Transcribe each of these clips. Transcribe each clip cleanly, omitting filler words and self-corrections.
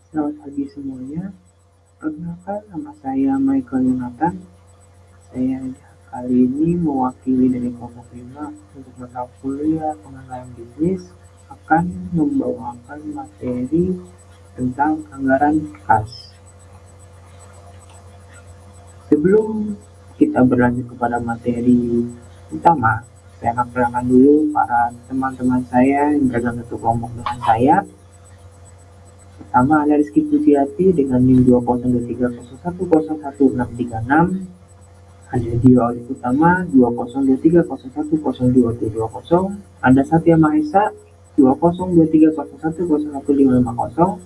Selamat pagi semuanya. Perkenalkan, nama saya Michael Yonatan. Saya kali ini mewakili dari kelompok 5 untuk mata kuliah pengenalan bisnis akan membawakan materi tentang anggaran kas. Sebelum kita berlanjut kepada materi utama, saya akan perkenalkan dulu para teman-teman saya yang berada satu kelompok dengan saya. Pertama ada Rizky Pujiati dengan NIM 20230101636. Ada Dio Audi Utama 20230102020. Ada Satya Mahesa 20230101550.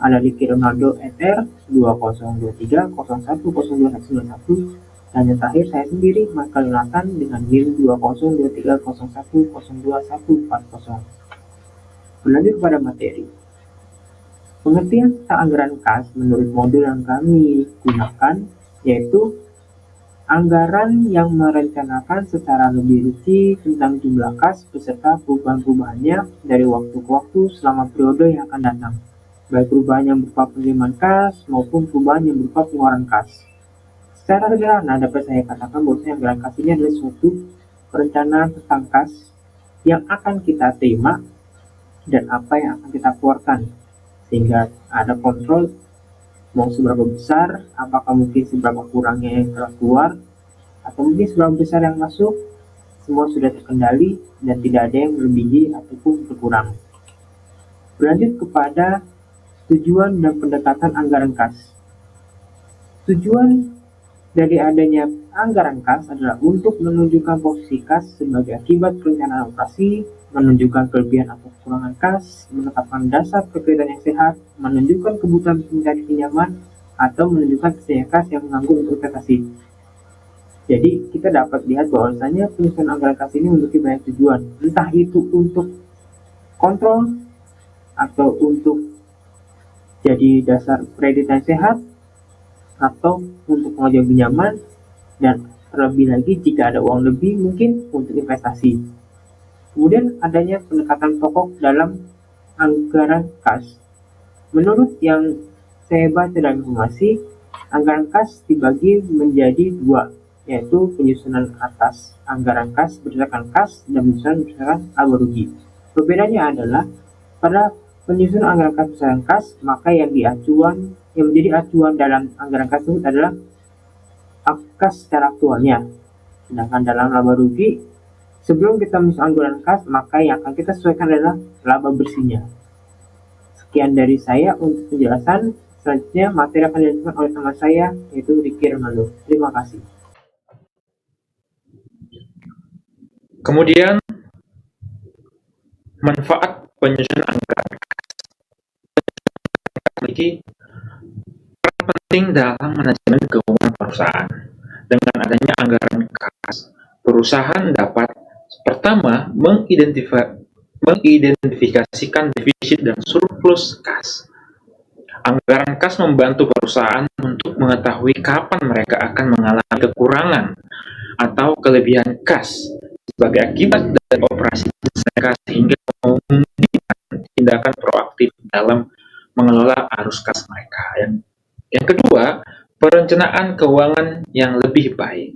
Ada Ricky Ronaldo ETR 2023010291. Dan yang terakhir saya sendiri Michael Nathan dengan NIM 20230102140. Berlanjut kepada materi. Pengertian tentang anggaran kas menurut modul yang kami gunakan yaitu anggaran yang merencanakan secara lebih rinci tentang jumlah kas beserta perubahan-perubahannya dari waktu ke waktu selama periode yang akan datang, baik perubahan yang berupa penerimaan kas maupun perubahan yang berupa pengeluaran kas. Secara sederhana dapat saya katakan bahwa anggaran kas ini adalah suatu perencanaan tentang kas yang akan kita terima dan apa yang akan kita keluarkan, sehingga ada kontrol mau seberapa besar, apakah mungkin seberapa kurangnya yang telah keluar, atau mungkin seberapa besar yang masuk, semua sudah terkendali dan tidak ada yang melebihi ataupun berkurang. Berlanjut kepada tujuan dan pendekatan anggaran kas. Tujuan dari adanya anggaran kas adalah untuk menunjukkan posisi kas sebagai akibat perencanaan operasi, menunjukkan kelebihan atau kekurangan kas, menetapkan dasar perkiraan yang sehat, menunjukkan kebutuhan pencari pinjaman, atau menunjukkan kesediaan kas yang mengganggu untuk investasi. Jadi kita dapat lihat bahwasanya penyusunan anggaran kas ini memiliki banyak tujuan, entah itu untuk kontrol atau untuk jadi dasar kredit yang sehat, atau untuk pengajuan pinjaman, dan terlebih lagi jika ada uang lebih mungkin untuk investasi. Kemudian adanya pendekatan pokok dalam anggaran kas. Menurut yang saya baca dalam informasi, anggaran kas dibagi menjadi dua, yaitu penyusunan atas anggaran kas berdasarkan kas dan penyusunan berdasarkan laba rugi. Perbedaannya adalah pada penyusunan anggaran kas berdasarkan kas, maka yang menjadi acuan dalam anggaran kas tersebut adalah kas secara aktualnya. Sedangkan dalam laba rugi, sebelum kita menyusun anggaran kas, maka yang akan kita sesuaikan adalah laba bersihnya. Sekian dari saya untuk penjelasan. Selanjutnya materi akan dilanjutkan oleh teman saya, yaitu Ricky Ronaldo. Terima kasih. Kemudian, manfaat penyusunan anggaran memiliki peran penting dalam manajemen keuangan perusahaan. Dengan adanya anggaran kas, perusahaan dapat pertama mengidentifikasikan defisit dan surplus kas. Anggaran kas membantu perusahaan untuk mengetahui kapan mereka akan mengalami kekurangan atau kelebihan kas sebagai akibat dari operasi mereka, sehingga memungkinkan tindakan proaktif dalam mengelola arus kas mereka. Yang kedua, perencanaan keuangan yang lebih baik.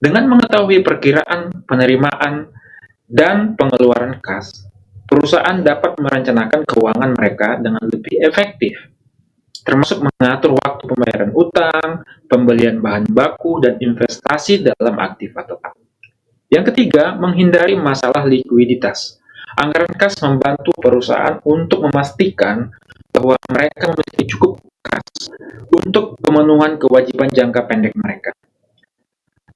Dengan mengetahui perkiraan penerimaan dan pengeluaran kas, perusahaan dapat merencanakan keuangan mereka dengan lebih efektif, termasuk mengatur waktu pembayaran utang, pembelian bahan baku, dan investasi dalam aktif atau aset. Yang ketiga, menghindari masalah likuiditas. Anggaran kas membantu perusahaan untuk memastikan bahwa mereka memiliki cukup kas untuk pemenuhan kewajiban jangka pendek mereka,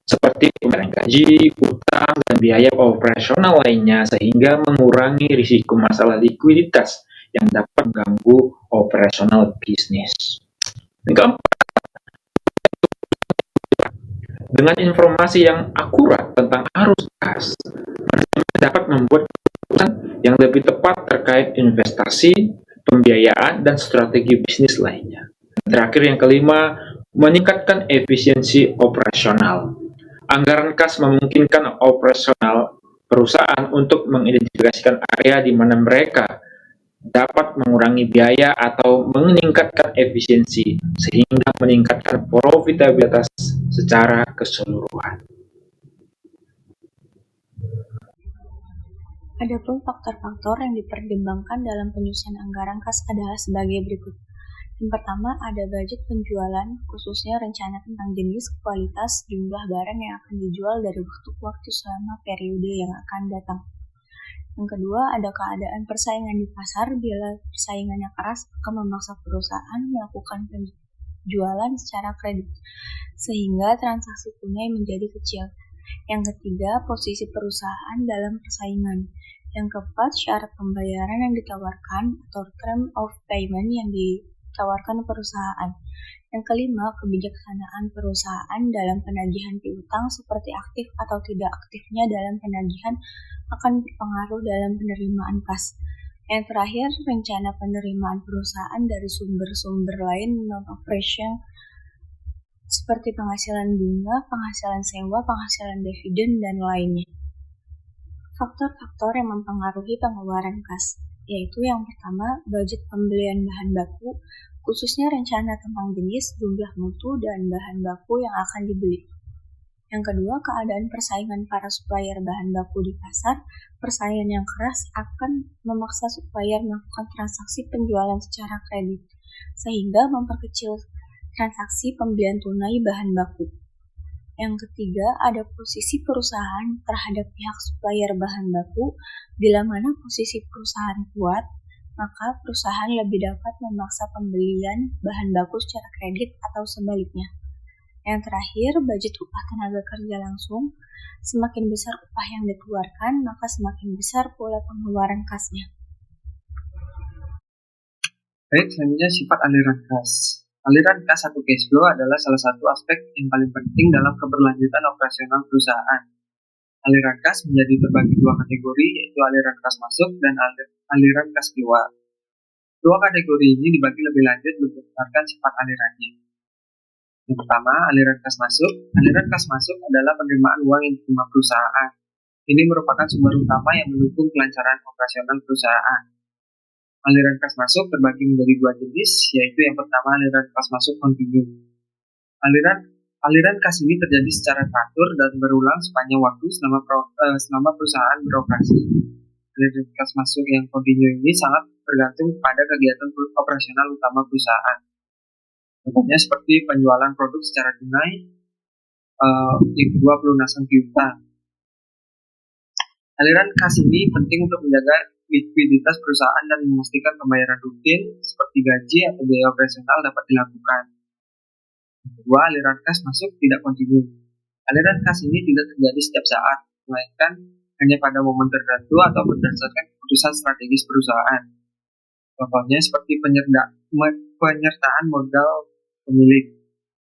seperti pembayaran gaji, utang, dan biaya operasional lainnya, sehingga mengurangi risiko masalah likuiditas yang dapat mengganggu operasional bisnis. Yang keempat, dengan informasi yang akurat tentang arus kas, manajemen dapat membuat keputusan yang lebih tepat terkait investasi, pembiayaan, dan strategi bisnis lainnya. Terakhir, yang kelima, meningkatkan efisiensi operasional. Anggaran kas memungkinkan operasional perusahaan untuk mengidentifikasikan area di mana mereka dapat mengurangi biaya atau meningkatkan efisiensi sehingga meningkatkan profitabilitas secara keseluruhan. Adapun faktor-faktor yang dipertimbangkan dalam penyusunan anggaran kas adalah sebagai berikut. Yang pertama, ada budget penjualan, khususnya rencana tentang jenis, kualitas, jumlah barang yang akan dijual dari waktu ke waktu selama periode yang akan datang. Yang kedua, ada keadaan persaingan di pasar. Bila persaingannya keras, akan memaksa perusahaan melakukan penjualan secara kredit, sehingga transaksi tunai menjadi kecil. Yang ketiga, posisi perusahaan dalam persaingan. Yang keempat, syarat pembayaran yang ditawarkan atau term of payment yang ditawarkan perusahaan. Yang kelima, kebijaksanaan perusahaan dalam penagihan piutang seperti aktif atau tidak aktifnya dalam penagihan akan berpengaruh dalam penerimaan kas. Yang terakhir, rencana penerimaan perusahaan dari sumber-sumber lain non-operation seperti penghasilan bunga, penghasilan sewa, penghasilan dividen, dan lainnya. Faktor-faktor yang mempengaruhi pengeluaran kas, yaitu yang pertama, budget pembelian bahan baku, khususnya rencana tentang jenis, jumlah mutu, dan bahan baku yang akan dibeli. Yang kedua, keadaan persaingan para supplier bahan baku di pasar. Persaingan yang keras akan memaksa supplier melakukan transaksi penjualan secara kredit, sehingga memperkecil transaksi pembelian tunai bahan baku. Yang ketiga, ada posisi perusahaan terhadap pihak supplier bahan baku. Bila mana posisi perusahaan kuat, maka perusahaan lebih dapat memaksa pembelian bahan baku secara kredit atau sebaliknya. Yang terakhir, budget upah tenaga kerja langsung. Semakin besar upah yang dikeluarkan, maka semakin besar pula pengeluaran kasnya. Baik, selanjutnya sifat aliran kas. Aliran kas atau cash flow adalah salah satu aspek yang paling penting dalam keberlanjutan operasional perusahaan. Aliran kas menjadi terbagi dua kategori, yaitu aliran kas masuk dan aliran kas keluar. Dua kategori ini dibagi lebih lanjut berdasarkan sifat alirannya. Yang pertama, aliran kas masuk. Aliran kas masuk adalah penerimaan uang yang diterima perusahaan. Ini merupakan sumber utama yang mendukung kelancaran operasional perusahaan. Aliran kas masuk terbagi menjadi dua jenis, yaitu yang pertama aliran kas masuk kontinu. Aliran kas ini terjadi secara teratur dan berulang sepanjang waktu selama perusahaan beroperasi. Aliran kas masuk yang kontinu ini sangat bergantung pada kegiatan operasional utama perusahaan. Contohnya seperti penjualan produk secara tunai, yang kedua pelunasan piutang. Aliran kas ini penting untuk menjaga likuiditas perusahaan dan memastikan pembayaran rutin seperti gaji atau biaya operasional dapat dilakukan. Kedua, aliran kas masuk tidak kontinu. Aliran kas ini tidak terjadi setiap saat, melainkan hanya pada momen tertentu atau berdasarkan keputusan strategis perusahaan. Contohnya seperti penyertaan modal pemilik.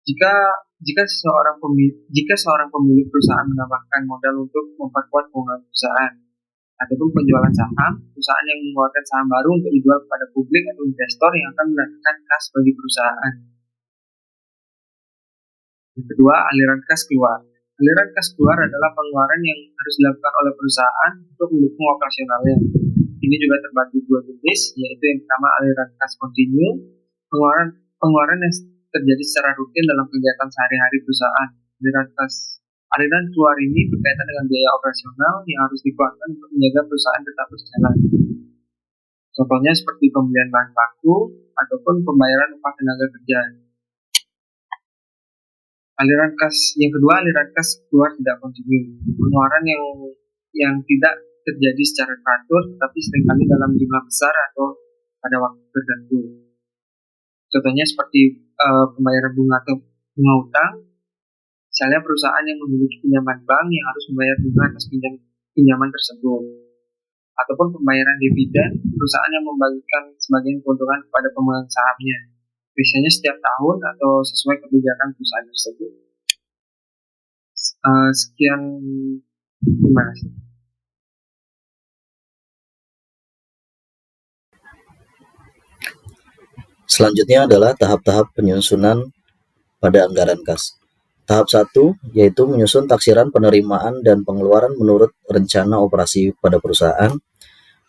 Jika seorang pemilik perusahaan menambahkan modal untuk memperkuat keuangan perusahaan, ataupun penjualan saham, perusahaan yang mengeluarkan saham baru untuk dijual kepada publik atau investor yang akan mendatangkan kas bagi perusahaan. Yang kedua, aliran kas keluar. Aliran kas keluar adalah pengeluaran yang harus dilakukan oleh perusahaan untuk mendukung operasionalnya. Ini juga terbagi dua jenis, yaitu yang pertama aliran kas kontinu, pengeluaran yang terjadi secara rutin dalam kegiatan sehari-hari perusahaan. Aliran keluar ini berkaitan dengan biaya operasional yang harus dikeluarkan untuk menjaga perusahaan tetap berjalan. Contohnya seperti pembelian bahan baku ataupun pembayaran upah tenaga kerja. Yang kedua, aliran kas keluar tidak kontinu. Pengeluaran yang tidak terjadi secara teratur, tapi seringkali dalam jumlah besar atau pada waktu tertentu. Contohnya seperti pembayaran bunga atau bunga utang. Misalnya perusahaan yang memiliki pinjaman bank yang harus membayar bunga atas pinjaman tersebut. Ataupun pembayaran dividen, perusahaan yang membagikan sebagian keuntungan kepada pemegang sahamnya. Biasanya setiap tahun atau sesuai kebijakan perusahaan tersebut. Sekian, terima kasih. Selanjutnya adalah tahap-tahap penyusunan pada anggaran kas. Tahap 1 yaitu menyusun taksiran penerimaan dan pengeluaran menurut rencana operasi pada perusahaan.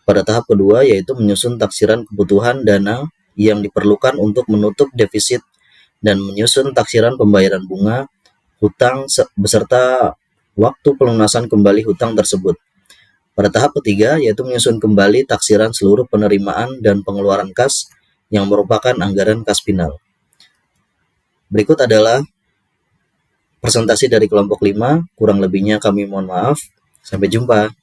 Pada tahap kedua, yaitu menyusun taksiran kebutuhan dana yang diperlukan untuk menutup defisit dan menyusun taksiran pembayaran bunga, hutang, beserta waktu pelunasan kembali hutang tersebut. Pada tahap ketiga, yaitu menyusun kembali taksiran seluruh penerimaan dan pengeluaran kas yang merupakan anggaran kas final. Berikut adalah presentasi dari kelompok 5, kurang lebihnya kami mohon maaf. Sampai jumpa.